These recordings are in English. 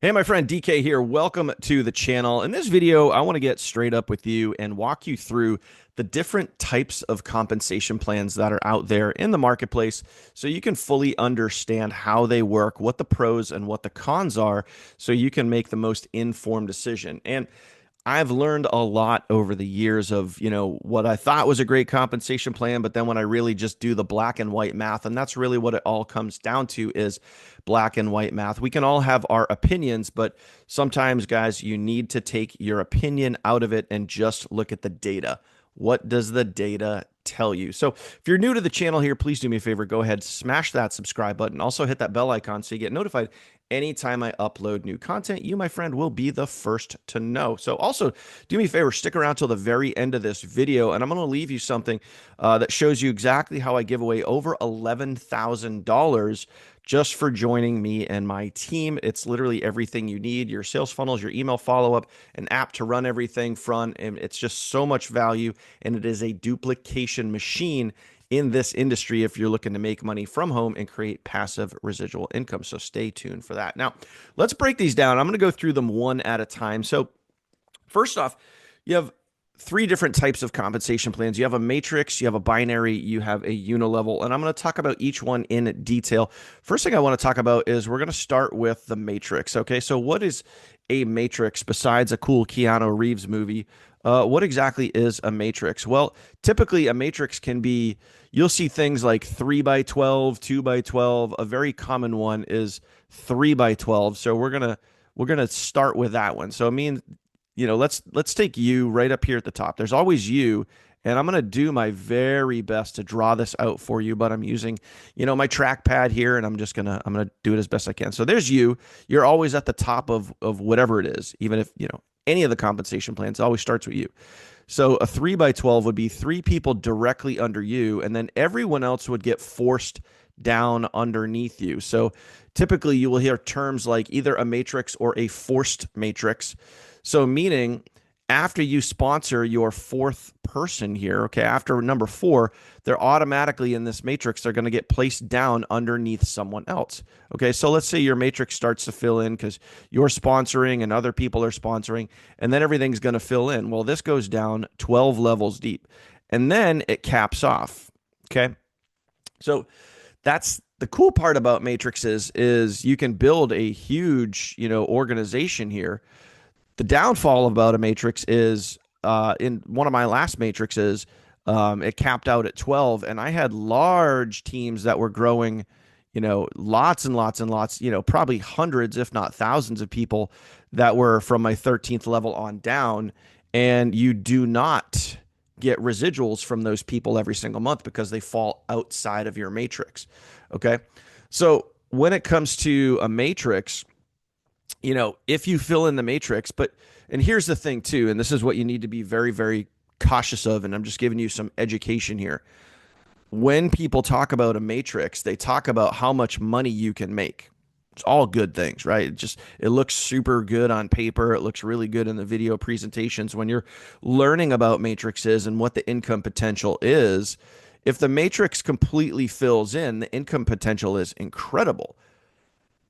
Hey, my friend DK here. Welcome to the channel. In this video, I want to get straight up with you and walk you through the different types of compensation plans that are out there in the marketplace so you can fully understand how they work, what the pros and what the cons are, so you can make the most informed decision. And I've learned a lot over the years of, what I thought was a great compensation plan, but then when I really just do the black and white math, and that's really what it all comes down to is black and white math. We can all have our opinions, but sometimes, guys, you need to take your opinion out of it and just look at the data. What does the data tell you? So if you're new to the channel here, please do me a favor, go ahead, smash that subscribe button. Also hit that bell icon so you get notified anytime I upload new content. You, my friend, will be the first to know. So also do me a favor, stick around till the very end of this video, and I'm going to leave you something that shows you exactly how I give away over $11,000 just for joining me and my team. It's literally everything you need: your sales funnels, your email follow-up, an app to run everything from, and it's just so much value, and it is a duplication machine in this industry if you're looking to make money from home and create passive residual income. So stay tuned for that. Now, let's break these down. I'm going to go through them one at a time. So first off, you have three different types of compensation plans. You have a matrix, you have a binary, you have a unilevel, and I'm going to talk about each one in detail. First thing I want to talk about is we're going to start with the matrix. Okay, so what is a matrix besides a cool Keanu Reeves movie? What exactly is a matrix? Well, typically a matrix can be, you'll see things like 3 by 12, 2 by 12. A very common one is 3 by 12. So we're gonna start with that one. So I mean, let's take you right up here at the top. There's always you, and I'm gonna do my very best to draw this out for you, but I'm using, my trackpad here, and I'm gonna do it as best I can. So there's you. You're always at the top of whatever it is, even if any of the compensation plans always starts with you. So a 3 by 12 would be three people directly under you, and then everyone else would get forced down underneath you. So typically you will hear terms like either a matrix or a forced matrix. So meaning after you sponsor your fourth person here, okay, after number four, they're automatically in this matrix, they're going to get placed down underneath someone else. Okay, so let's say your matrix starts to fill in because you're sponsoring and other people are sponsoring, and then everything's going to fill in. Well, this goes down 12 levels deep, and then it caps off. Okay, so that's the cool part about matrices is you can build a huge, organization here. The downfall about a matrix is in one of my last matrices, it capped out at 12, and I had large teams that were growing, lots and lots and lots, probably hundreds, if not thousands of people that were from my 13th level on down. And you do not get residuals from those people every single month because they fall outside of your matrix. Okay. So when it comes to a matrix, if you fill in the matrix, and here's the thing too, and this is what you need to be very, very cautious of, and I'm just giving you some education here. When people talk about a matrix, they talk about how much money you can make. It's all good things, right? It looks super good on paper. It looks really good in the video presentations. When you're learning about matrices and what the income potential is, if the matrix completely fills in, the income potential is incredible.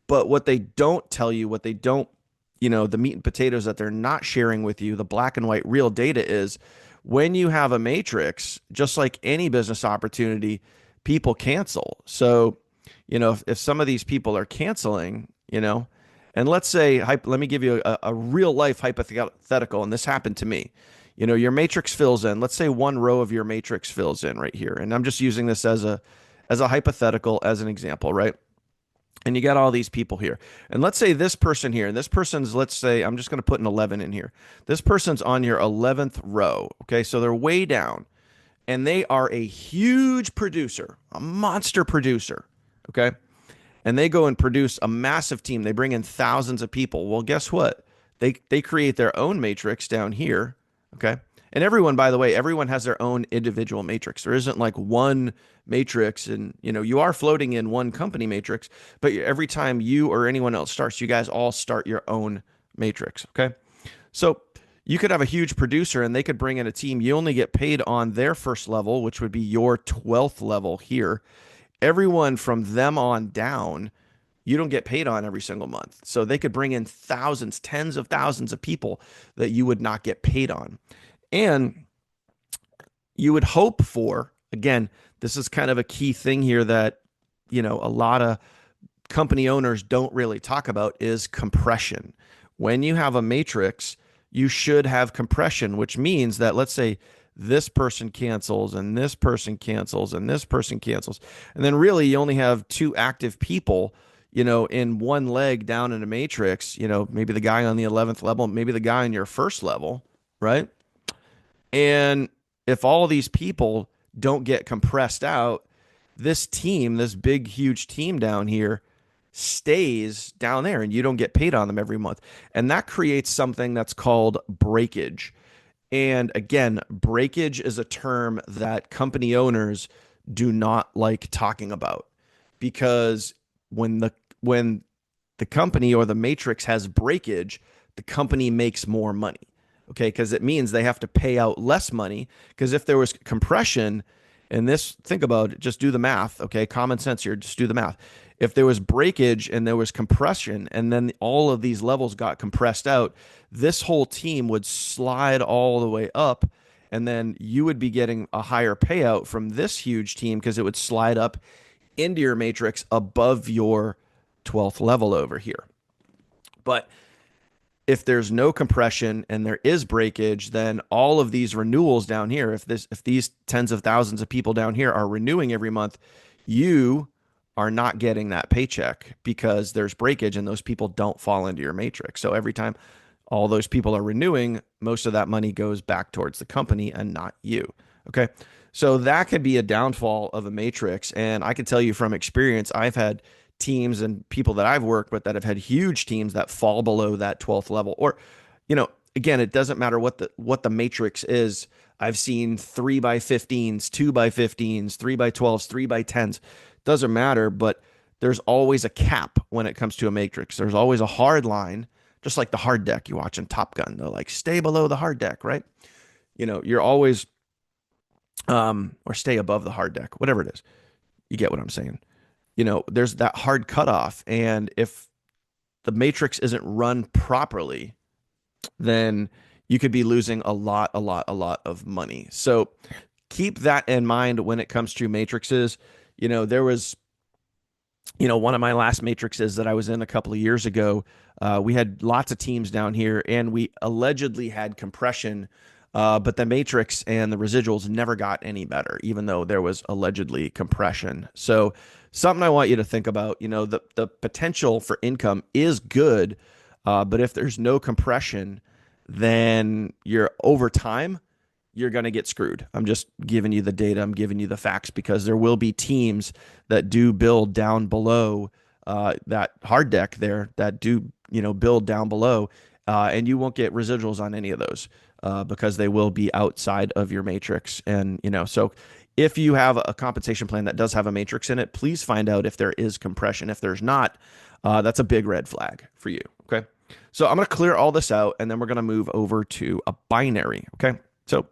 But what they don't tell you, what they don't, the meat and potatoes that they're not sharing with you, the black and white real data is when you have a matrix, just like any business opportunity, people cancel. So, if some of these people are canceling, and let's say, let me give you a real life hypothetical, and this happened to me. Your matrix fills in. Let's say one row of your matrix fills in right here. And I'm just using this as a hypothetical, as an example, right? And you got all these people here. And let's say this person here, and this person's, let's say, I'm just going to put an 11 in here. This person's on your 11th row. Okay, so they're way down. And they are a huge producer, a monster producer. Okay, and they go and produce a massive team. They bring in thousands of people. Well, guess what? They create their own matrix down here. Okay. And everyone, by the way, everyone has their own individual matrix. There isn't like one matrix, and you are floating in one company matrix, but every time you or anyone else starts, you guys all start your own matrix. Okay. So you could have a huge producer and they could bring in a team. You only get paid on their first level, which would be your 12th level here. Everyone from them on down you don't get paid on every single month. So they could bring in thousands, tens of thousands of people that you would not get paid on. And you would hope for, again, this is kind of a key thing here that, a lot of company owners don't really talk about is compression. When you have a matrix, you should have compression, which means that, let's say, this person cancels and this person cancels and this person cancels. And then really you only have two active people, in one leg down in a matrix, maybe the guy on the 11th level, maybe the guy on your first level, right? And if all of these people don't get compressed out, this team, this big, huge team down here, stays down there and you don't get paid on them every month. And that creates something that's called breakage. And again, breakage is a term that company owners do not like talking about because when the company or the matrix has breakage, the company makes more money. Okay, because it means they have to pay out less money. Because if there was compression, and this, think about it, just do the math. Okay, common sense here, just do the math. If there was breakage and there was compression, and then all of these levels got compressed out, this whole team would slide all the way up, and then you would be getting a higher payout from this huge team because it would slide up into your matrix above your 12th level over here. But if there's no compression and there is breakage, then all of these renewals down here, if these tens of thousands of people down here are renewing every month, you are not getting that paycheck because there's breakage and those people don't fall into your matrix. So every time all those people are renewing, most of that money goes back towards the company and not you. Okay. So that could be a downfall of a matrix. And I can tell you from experience, I've had teams and people that I've worked with that have had huge teams that fall below that 12th level. Or, again, it doesn't matter what the matrix is. I've seen 3x15s, 2x15s, 3x12s, 3x10s. Doesn't matter, but there's always a cap when it comes to a matrix. There's always a hard line, just like the hard deck you watch in Top Gun. They're like, stay below the hard deck, right? You're always, or stay above the hard deck, whatever it is. You get what I'm saying? There's that hard cutoff. And if the matrix isn't run properly, then you could be losing a lot of money. So keep that in mind when it comes to matrices. There was, one of my last matrices that I was in a couple of years ago, we had lots of teams down here and we allegedly had compression, but the matrix and the residuals never got any better, even though there was allegedly compression. So something I want you to think about, the potential for income is good, but if there's no compression, then you're over time, you're going to get screwed. I'm just giving you the data. I'm giving you the facts because there will be teams that do build down below that hard deck there that do, build down below, and you won't get residuals on any of those because they will be outside of your matrix. And, so if you have a compensation plan that does have a matrix in it, please find out if there is compression. If there's not, that's a big red flag for you. Okay. So I'm going to clear all this out and then we're going to move over to a binary. Okay. So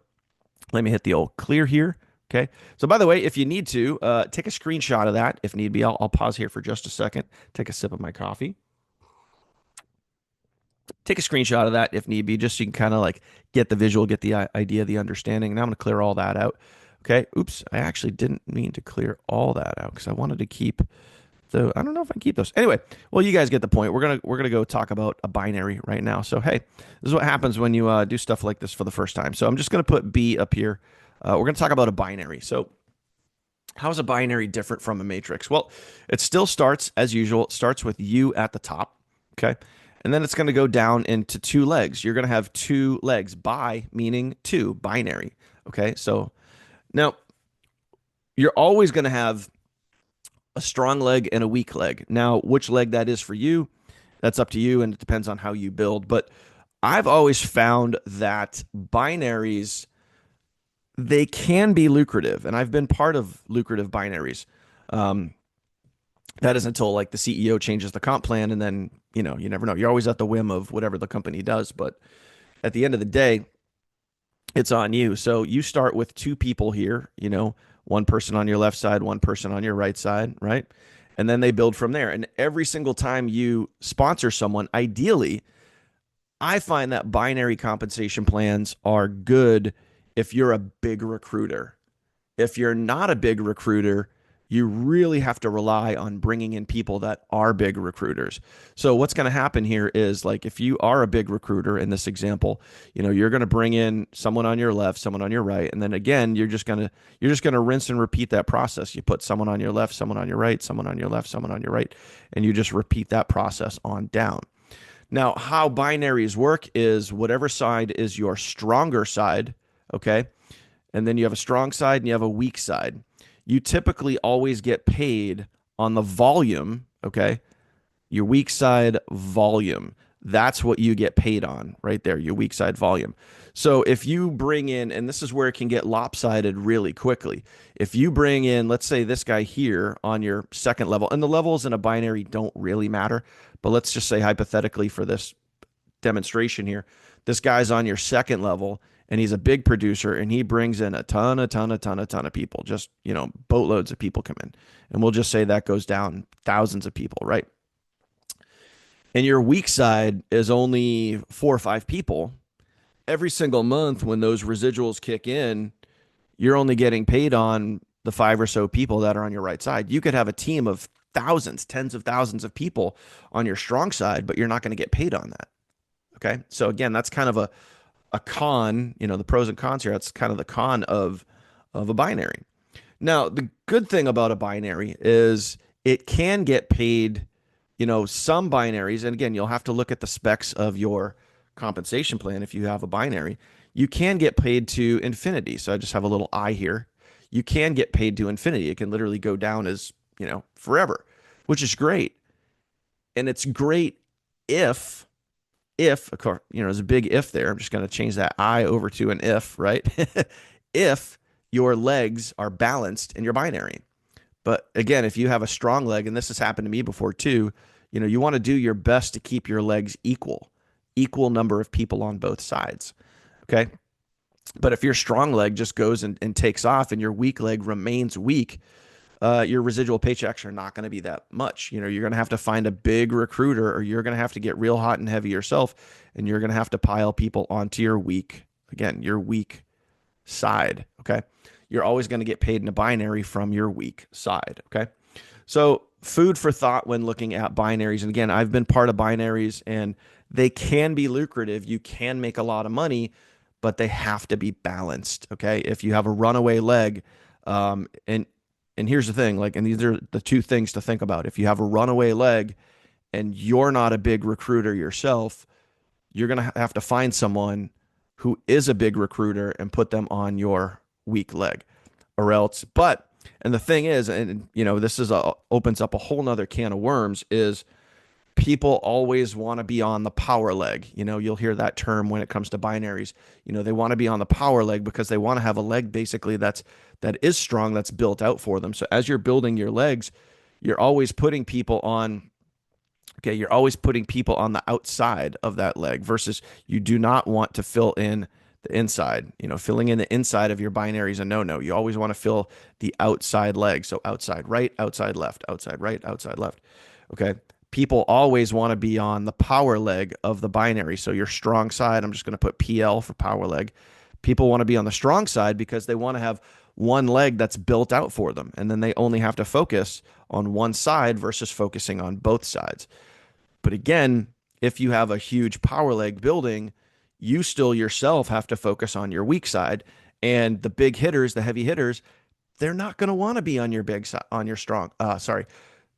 let me hit the old clear here. Okay. So by the way, if you need to take a screenshot of that, if need be, I'll pause here for just a second, take a sip of my coffee. Take a screenshot of that if need be, just so you can kind of like get the visual, get the idea, the understanding. Now I'm going to clear all that out. Okay. Oops. I actually didn't mean to clear all that out because I wanted to keep I don't know if I can keep those. Anyway, well, you guys get the point. We're gonna go talk about a binary right now. So hey, this is what happens when you do stuff like this for the first time. So I'm just gonna put B up here. We're gonna talk about a binary. So how is a binary different from a matrix? Well, it still starts as usual. It starts with U at the top. Okay. And then it's going to go down into two legs. You're going to have two legs. Bi meaning two, binary. Okay. So now you're always going to have a strong leg and a weak leg. Now, which leg that is for you, that's up to you, and it depends on how you build. But I've always found that binaries, they can be lucrative, and I've been part of lucrative binaries. That is until like the CEO changes the comp plan, and then you never know. You're always at the whim of whatever the company does. But at the end of the day, it's on you. So you start with two people here, one person on your left side, one person on your right side, right? and then they build from there. And every single time you sponsor someone, ideally, I find that binary compensation plans are good if you're a big recruiter. If you're not a big recruiter, you really have to rely on bringing in people that are big recruiters. So what's going to happen here is, like, if you are a big recruiter in this example, you're going to bring in someone on your left, someone on your right, and then again, you're just going to rinse and repeat that process. You put someone on your left, someone on your right, someone on your left, someone on your right, and you just repeat that process on down. Now, how binaries work is whatever side is your stronger side, okay? And then you have a strong side and you have a weak side. You typically always get paid on the volume, okay? Your weak side volume. That's what you get paid on right there, your weak side volume. So if you bring in, and this is where it can get lopsided really quickly. If you bring in, let's say this guy here on your second level, and the levels in a binary don't really matter, but let's just say hypothetically for this demonstration here, this guy's on your second level and he's a big producer and he brings in a ton of people. Just, boatloads of people come in. And we'll just say that goes down thousands of people, right? And your weak side is only 4 or 5 people. Every single month when those residuals kick in, you're only getting paid on the 5 or so people that are on your right side. You could have a team of thousands, tens of thousands of people on your strong side, but you're not going to get paid on that. Okay. So again, that's kind of a con, the pros and cons here. That's kind of the con of a binary. Now, the good thing about a binary is it can get paid, some binaries, and again, you'll have to look at the specs of your compensation plan. If you have a binary, you can get paid to infinity. So I just have a little I here. You can get paid to infinity. It can literally go down as, forever, which is great. And it's great if, of course, there's a big if there. I'm just going to change that I over to an if, right? If your legs are balanced in your binary. But again, if you have a strong leg, and this has happened to me before too, you want to do your best to keep your legs equal number of people on both sides. Okay. But if your strong leg just goes and takes off and your weak leg remains weak, your residual paychecks are not going to be that much. You're going to have to find a big recruiter, or you're going to have to get real hot and heavy yourself, and you're going to have to pile people onto your weak side. Okay. You're always going to get paid in a binary from your weak side. Okay. So food for thought when looking at binaries. And again, I've been part of binaries and they can be lucrative. You can make a lot of money, but they have to be balanced. Okay. If you have a runaway leg, and here's the thing, and these are the two things to think about. If you have a runaway leg and you're not a big recruiter yourself, you're going to have to find someone who is a big recruiter and put them on your weak leg, or else. And the thing is, and this opens up a whole nother can of worms, is people always want to be on the power leg. You'll hear that term when it comes to binaries. They want to be on the power leg because they want to have a leg basically that is strong, that's built out for them. So as you're building your legs, you're always putting people on the outside of that leg, versus you do not want to fill in the inside. Filling in the inside of your binary is a no-no. You always want to fill the outside leg. So outside right, outside left, outside right, outside left. Okay. People always want to be on the power leg of the binary. So your strong side, I'm just going to put PL for power leg. People want to be on the strong side because they want to have one leg that's built out for them. And then they only have to focus on one side versus focusing on both sides. But again, if you have a huge power leg building, you still yourself have to focus on your weak side. And the big hitters, the heavy hitters, they're not going to want to be on your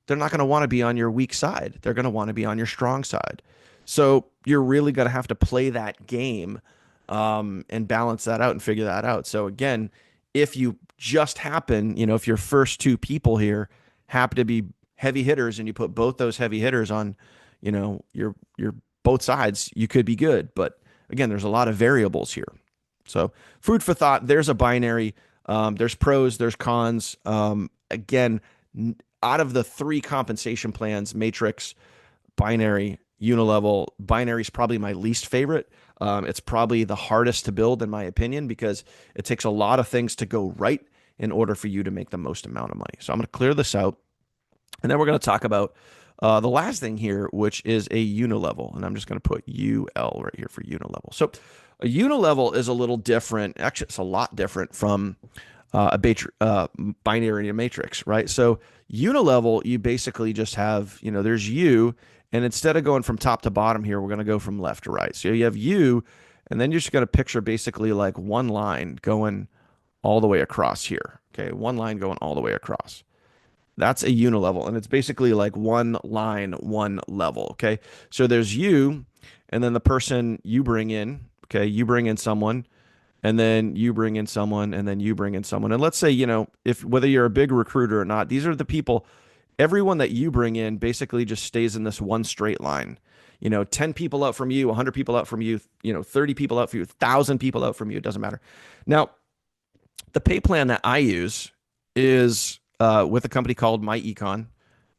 they're not going to want to be on your weak side. They're going to want to be on your strong side. So you're really going to have to play that game, and balance that out and figure that out. So again, if you just happen, if your first 2 people here happen to be heavy hitters and you put both those heavy hitters on, your both sides, you could be good. But again, there's a lot of variables here. So food for thought. There's a binary. There's pros, there's cons. Again, out of the 3 compensation plans, matrix, binary, unilevel, binary is probably my least favorite. It's probably the hardest to build in my opinion, because it takes a lot of things to go right in order for you to make the most amount of money. So I'm going to clear this out. And then we're going to talk about the last thing here, which is a unilevel. And I'm just going to put UL right here for unilevel. So a unilevel is a little different. Actually, it's a lot different from binary matrix, right? So unilevel, you basically just have, there's you, and instead of going from top to bottom here, we're going to go from left to right. So you have you, and then you're just going to picture basically like one line going all the way across here. Okay, one line going all the way across. That's a unilevel, and it's basically like one line, one level. Okay, so there's you, and then the person you bring in. Okay, you bring in someone, and then you bring in someone, and then you bring in someone. And let's say, if whether you're a big recruiter or not, these are the people, everyone that you bring in basically just stays in this one straight line. 10 people out from you, 100 people out from you, 30 people out from you, 1,000 people out from you. It doesn't matter. Now, the pay plan that I use is with a company called My Econ.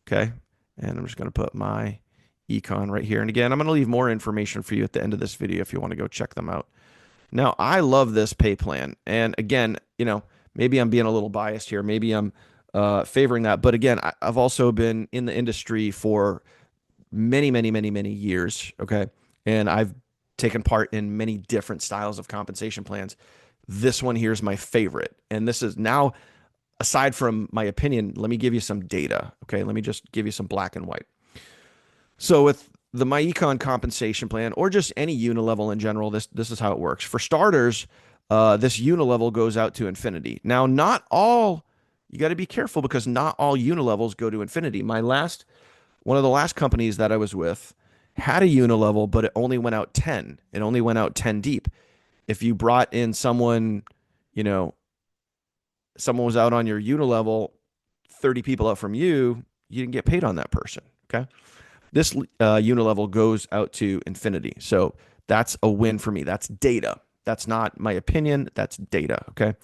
Okay. And I'm just going to put My Econ right here. And again, I'm going to leave more information for you at the end of this video if you want to go check them out. Now, I love this pay plan. And again, maybe I'm being a little biased here. Maybe I'm favoring that. But again, I've also been in the industry for many, many, many, many years. Okay. And I've taken part in many different styles of compensation plans. This one here is my favorite. And this is now, aside from my opinion, let me give you some data. Okay. Let me just give you some black and white. So with the MyEcon compensation plan, or just any unilevel in general, this is how it works. For starters, this unilevel goes out to infinity. Now, not all, you got to be careful because not all unilevels go to infinity. One of the last companies that I was with had a unilevel, but it only went out 10. It only went out 10 deep. If you brought in someone, someone was out on your unilevel, 30 people out from you, you didn't get paid on that person. Okay. This unilevel goes out to infinity. So that's a win for me. That's data. That's not my opinion. That's data. Okay.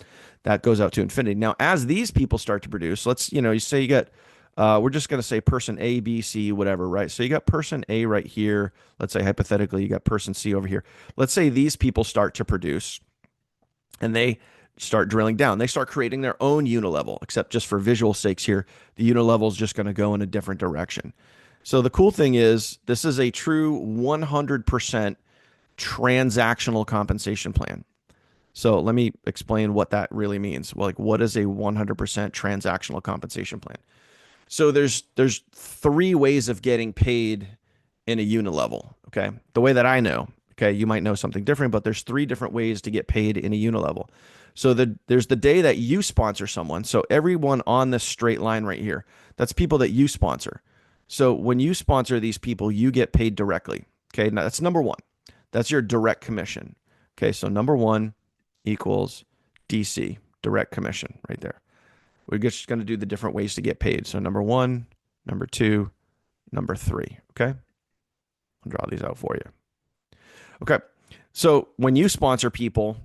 That goes out to infinity. Now, as these people start to produce, let's, you say you got, we're just going to say person A, B, C, whatever, right? So you got person A right here. Let's say hypothetically, you got person C over here. Let's say these people start to produce and they start drilling down. They start creating their own unilevel, except just for visual sakes here, the unilevel is just going to go in a different direction. So the cool thing is this is a true 100% transactional compensation plan. So let me explain what that really means. Well, like, what is a 100% transactional compensation plan? So there's three ways of getting paid in a unilevel. Okay, the way that I know. Okay, you might know something different, but there's three different ways to get paid in a unilevel. So there's the day that you sponsor someone. So everyone on this straight line right here, that's people that you sponsor. So when you sponsor these people, you get paid directly. Okay, now that's number one. That's your direct commission. Okay, so number one equals DC, direct commission right there. We're just going to do the different ways to get paid. So number one, number two, number three. Okay, I'll draw these out for you. Okay, so when you sponsor people,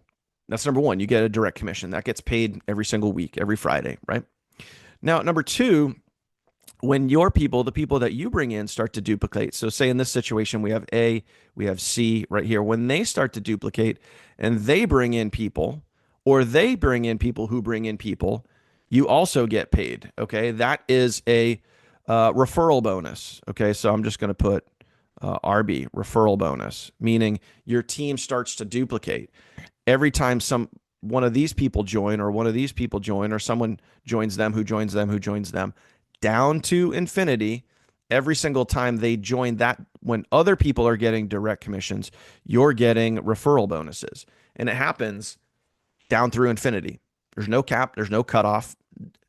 that's number one. You get a direct commission. That gets paid every single week, every Friday, right? Now, number two, when your people, the people that you bring in, start to duplicate. So say in this situation, we have A, we have C right here. When they start to duplicate and they bring in people, or they bring in people who bring in people, you also get paid. Okay. That is a referral bonus. Okay. So I'm just going to put RB, referral bonus, meaning your team starts to duplicate. Every time one of these people join, or one of these people join, or someone joins them, who joins them, who joins them, down to infinity, every single time they join that, when other people are getting direct commissions, you're getting referral bonuses. And it happens down through infinity. There's no cap, there's no cutoff.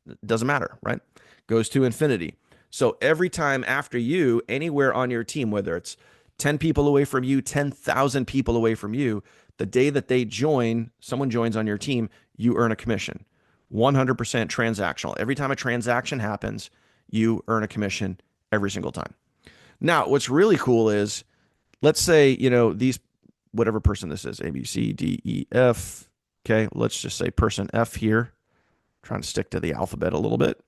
It doesn't matter, right? Goes to infinity. So every time after you, anywhere on your team, whether it's 10 people away from you, 10,000 people away from you, the day that they join, someone joins on your team, you earn a commission. 100% transactional. Every time a transaction happens, you earn a commission every single time. Now, what's really cool is, let's say, these, whatever person this is, A, B, C, D, E, F. Okay, let's just say person F here. Trying to stick to the alphabet a little bit.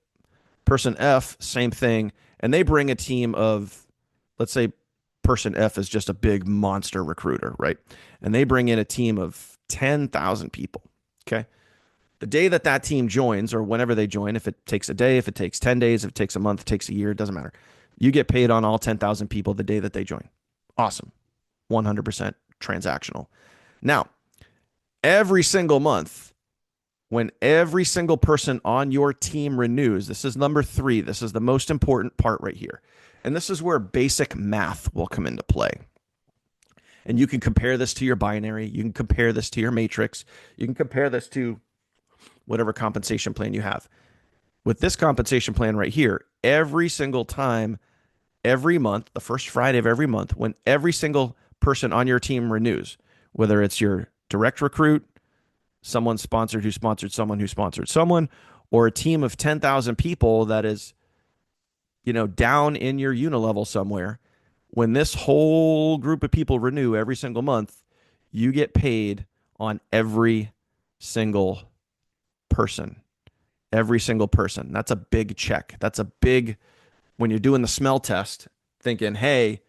Person F, same thing. And they bring a team of, let's say person F is just a big monster recruiter, right? And they bring in a team of 10,000 people. Okay. The day that that team joins, or whenever they join, if it takes a day, if it takes 10 days, if it takes a month, it takes a year, it doesn't matter. You get paid on all 10,000 people the day that they join. Awesome. 100% transactional. Now, every single month, when every single person on your team renews, this is number 3. This is the most important part right here. And this is where basic math will come into play. And you can compare this to your binary. You can compare this to your matrix. You can compare this to whatever compensation plan you have. With this compensation plan right here, every single time, every month, the first Friday of every month, when every single person on your team renews, whether it's your direct recruit, someone sponsored who sponsored someone who sponsored someone, or a team of 10,000 people that is, down in your unilevel somewhere, when this whole group of people renew every single month, you get paid on every single person. Every single person. That's a big check. That's a big, when you're doing the smell test, thinking, hey,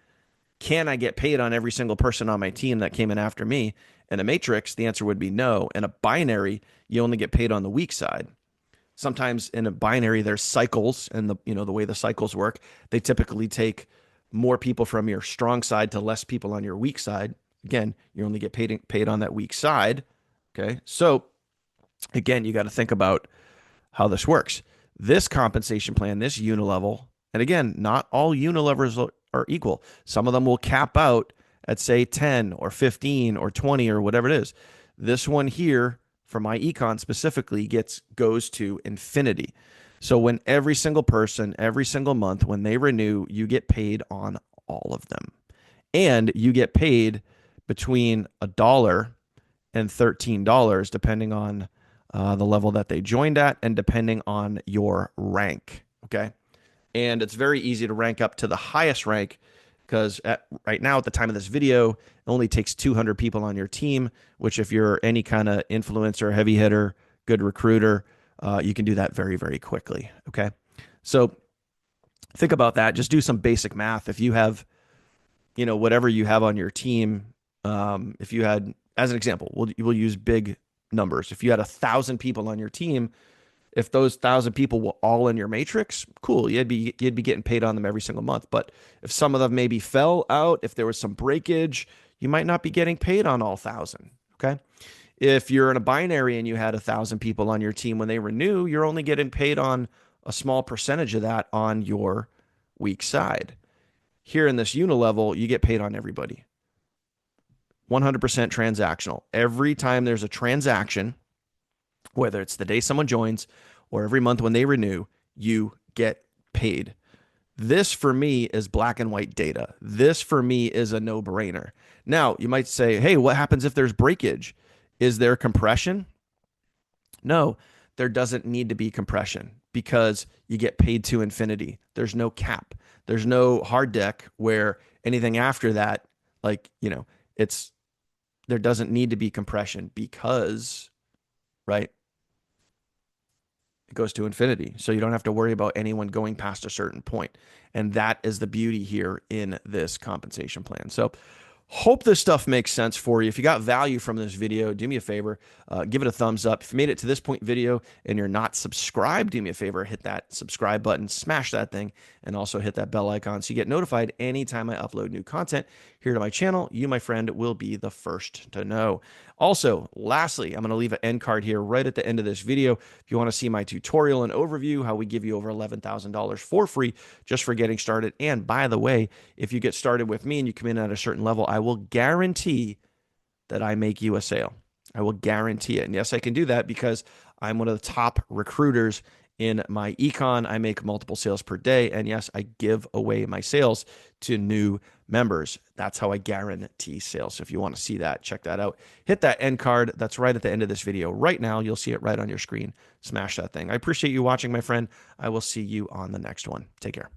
can I get paid on every single person on my team that came in after me? In a matrix, the answer would be no. In a binary, you only get paid on the weak side. Sometimes in a binary, there's cycles, and the way the cycles work, they typically take more people from your strong side to less people on your weak side. Again, you only get paid on that weak side. Okay. So again, you got to think about how this works. This compensation plan, this unilevel, and again, not all unilevers are equal. Some of them will cap out at say 10 or 15 or 20 or whatever it is. This one here for my econ specifically goes to infinity. So when every single person, every single month, when they renew, you get paid on all of them. And you get paid between $1 and $13, depending on the level that they joined at and depending on your rank. Okay. And it's very easy to rank up to the highest rank because right now, at the time of this video, it only takes 200 people on your team, which if you're any kind of influencer, heavy hitter, good recruiter, you can do that very, very quickly. Okay. So think about that. Just do some basic math. If you have, whatever you have on your team, if you had, as an example, we'll use big numbers. If you had 1,000 people on your team, if those 1,000 people were all in your matrix, cool. You'd be getting paid on them every single month. But if some of them maybe fell out, if there was some breakage, you might not be getting paid on all 1,000. Okay. If you're in a binary and you had 1,000 people on your team, when they renew, you're only getting paid on a small percentage of that on your weak side. Here in this unilevel, you get paid on everybody. 100% transactional. Every time there's a transaction, whether it's the day someone joins or every month when they renew, you get paid. This for me is black and white data. This for me is a no-brainer. Now, you might say, hey, what happens if there's breakage? Is there compression? No, there doesn't need to be compression because you get paid to infinity. There's no cap. There's no hard deck where anything after that, there doesn't need to be compression because, right? It goes to infinity. So you don't have to worry about anyone going past a certain point. And that is the beauty here in this compensation plan. So hope this stuff makes sense for you. If you got value from this video, do me a favor, give it a thumbs up. If you made it to this point video and you're not subscribed, do me a favor, hit that subscribe button, smash that thing, and also hit that bell icon so you get notified anytime I upload new content here to my channel. You, my friend, will be the first to know. Also, lastly, I'm going to leave an end card here right at the end of this video. If you want to see my tutorial and overview, how we give you over $11,000 for free just for getting started. And by the way, if you get started with me and you come in at a certain level, I will guarantee that I make you a sale. I will guarantee it. And yes, I can do that because I'm one of the top recruiters in my econ. I make multiple sales per day. And yes, I give away my sales to new members. That's how I guarantee sales. So if you want to see that, check that out. Hit that end card. That's right at the end of this video. Right now, you'll see it right on your screen. Smash that thing. I appreciate you watching, my friend. I will see you on the next one. Take care.